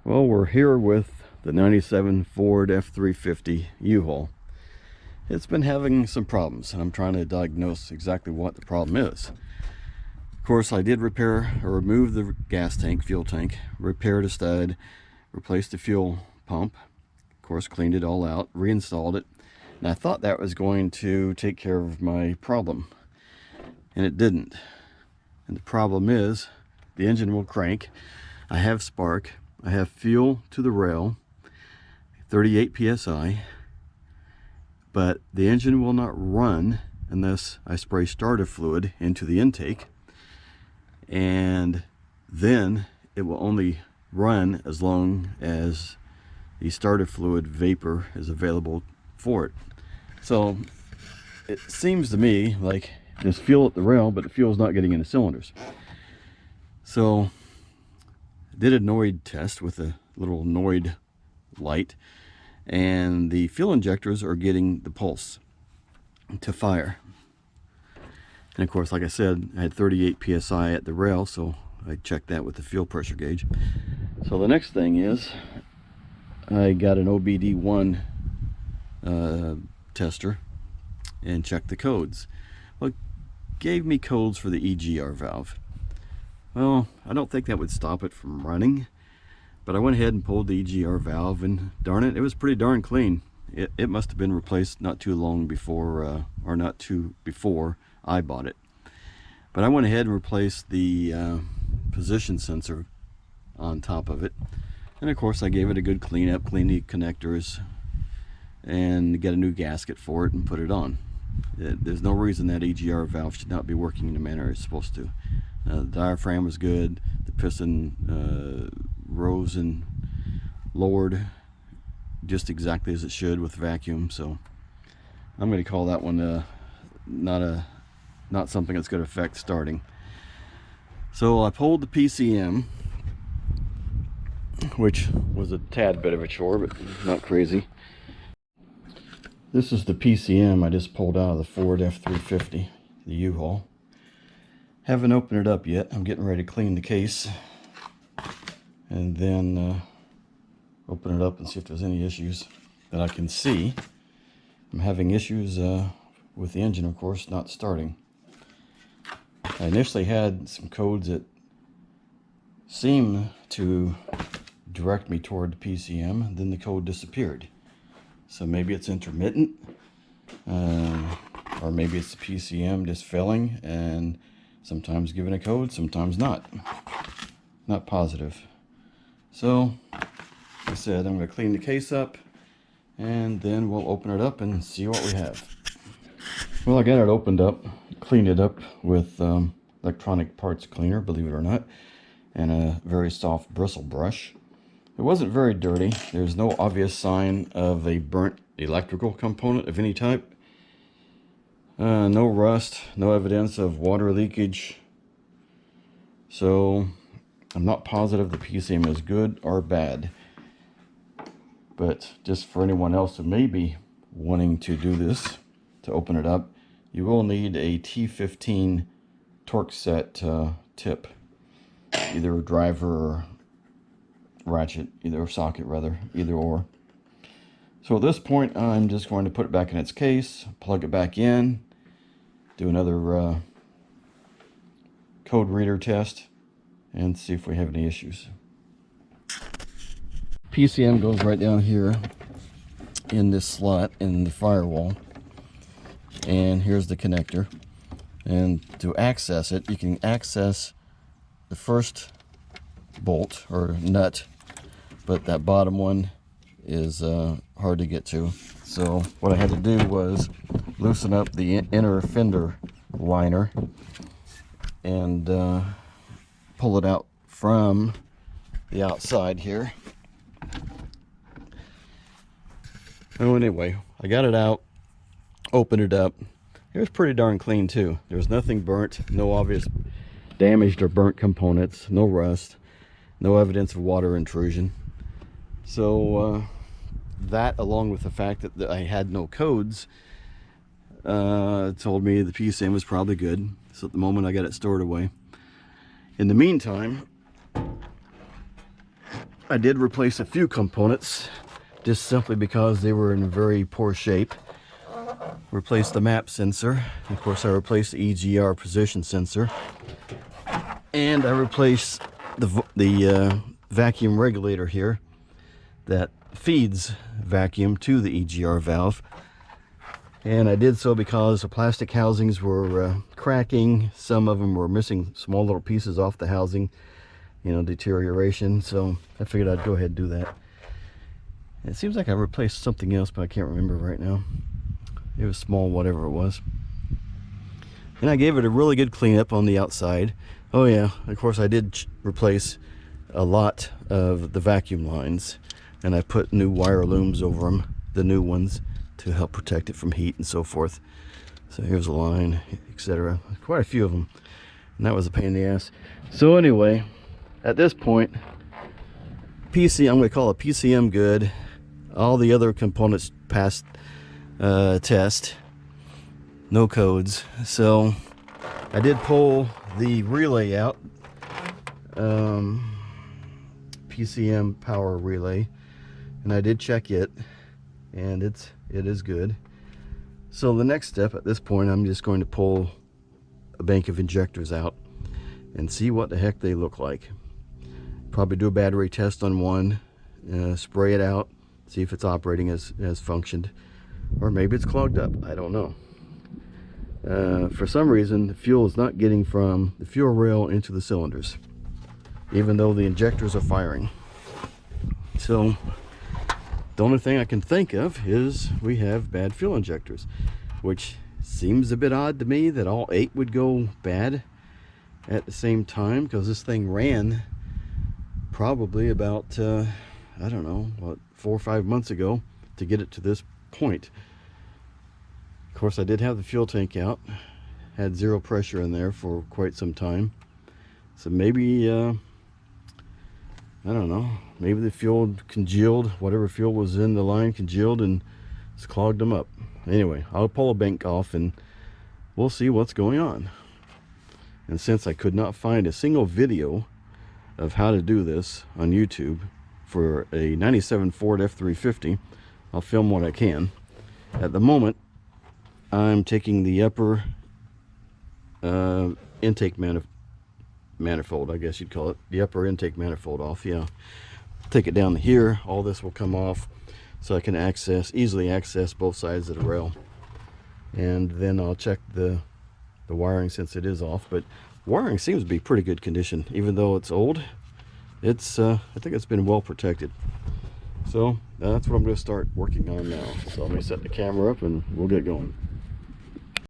Well, we're here with the 97 Ford F350 U-Haul. It's been having some problems, and I'm trying to diagnose exactly what the problem is. Of course, I did repair or remove the gas tank, fuel tank, repaired a stud, replaced the fuel pump, of course cleaned it all out, reinstalled it, and I thought that was going to take care of my problem, and it didn't. And the problem is the engine will crank. I have spark, I have fuel to the rail, 38 psi, but the engine will not run unless I spray starter fluid into the intake, and then it will only run as long as the starter fluid vapor is available for it. So it seems to me like there's fuel at the rail, but the fuel is not getting into cylinders. So I did a Noid test with a little Noid light, and the fuel injectors are getting the pulse to fire. And of course, like I said, I had 38 psi at the rail, so I checked that with the fuel pressure gauge. So the next thing is I got an OBD1 tester and checked the codes. Well, it gave me codes for the EGR valve. Well, I don't think that would stop it from running, but I went ahead and pulled the EGR valve, and darn it, it was pretty darn clean. It must have been replaced not too long before, before I bought it. But I went ahead and replaced the position sensor on top of it, and of course I gave it a good clean up, cleaned the connectors, and got a new gasket for it and put it on. There's no reason that EGR valve should not be working in the manner it's supposed to. The diaphragm was good, the piston rose and lowered just exactly as it should with vacuum, so I'm going to call that one not something that's going to affect starting. So I pulled the PCM, which was a tad bit of a chore, but not crazy. This is the PCM I just pulled out of the Ford F350, the U-Haul. Haven't opened it up yet. I'm getting ready to clean the case and then open it up and see if there's any issues that I can see. I'm having issues with the engine, of course, not starting. I initially had some codes that seemed to direct me toward the PCM, then the code disappeared. So maybe it's intermittent, or maybe it's the PCM just failing and sometimes giving a code, sometimes not. Not positive. So, like I said, I'm going to clean the case up, and then we'll open it up and see what we have. Well, I got it opened up, cleaned it up with electronic parts cleaner, believe it or not, and a very soft bristle brush. It wasn't very dirty. There's no obvious sign of a burnt electrical component of any type. No rust, no evidence of water leakage. So I'm not positive the PCM is good or bad. But just for anyone else who may be wanting to do this, to open it up, you will need a T15 torque set tip. Either driver or ratchet, either socket rather, either or. So at this point, I'm just going to put it back in its case, plug it back in, do another code reader test, and see if we have any issues. PCM goes right down here in this slot in the firewall, and here's the connector. And to access it, you can access the first bolt or nut, but that bottom one is hard to get to. So what I had to do was loosen up the inner fender liner and pull it out from the outside here. Oh, anyway, I got it out, opened it up. It was pretty darn clean too. There was nothing burnt, no obvious damaged or burnt components, no rust, no evidence of water intrusion. So that, along with the fact that I had no codes, told me the PCM was probably good. So at the moment I got it stored away. In the meantime, I did replace a few components just simply because they were in very poor shape. Replaced the map sensor. Of course, I replaced the EGR position sensor. And I replaced the vacuum regulator here that feeds vacuum to the EGR valve. And I did so because the plastic housings were cracking. Some of them were missing small little pieces off the housing, you know, deterioration. So I figured I'd go ahead and do that. It seems like I replaced something else, but I can't remember right now. It was small, whatever it was. And I gave it a really good cleanup on the outside. Oh yeah, of course I did replace a lot of the vacuum lines, and I put new wire looms over them, the new ones, to help protect it from heat and so forth. So here's a line, etc. Quite a few of them, and that was a pain in the ass. So anyway, at this point, I'm going to call it PCM good. All the other components passed test, no codes. So I did pull the relay out, PCM power relay, and I did check it, and it is good. So the next step at this point, I'm just going to pull a bank of injectors out and see what the heck they look like. Probably do a battery test on one, spray it out, see if it's operating as functioned, or maybe it's clogged up. I don't know. For some reason, the fuel is not getting from the fuel rail into the cylinders, even though the injectors are firing. So the only thing I can think of is we have bad fuel injectors, which seems a bit odd to me that all 8 would go bad at the same time, because this thing ran probably about I don't know, what, 4 or 5 months ago to get it to this point. Of course, I did have the fuel tank out, had 0 pressure in there for quite some time. So maybe I don't know, maybe the fuel congealed, whatever fuel was in the line congealed and it's clogged them up. Anyway, I'll pull a bank off and we'll see what's going on. And since I could not find a single video of how to do this on YouTube for a 97 Ford F350, I'll film what I can. At the moment, I'm taking the upper intake manifold, I guess you'd call it, the upper intake manifold off. Yeah, take it down to here, all this will come off, so I can easily access both sides of the rail. And then I'll check the wiring, since it is off. But wiring seems to be pretty good condition, even though it's old. It's I think it's been well protected. So that's what I'm going to start working on now. So let me set the camera up and we'll get going.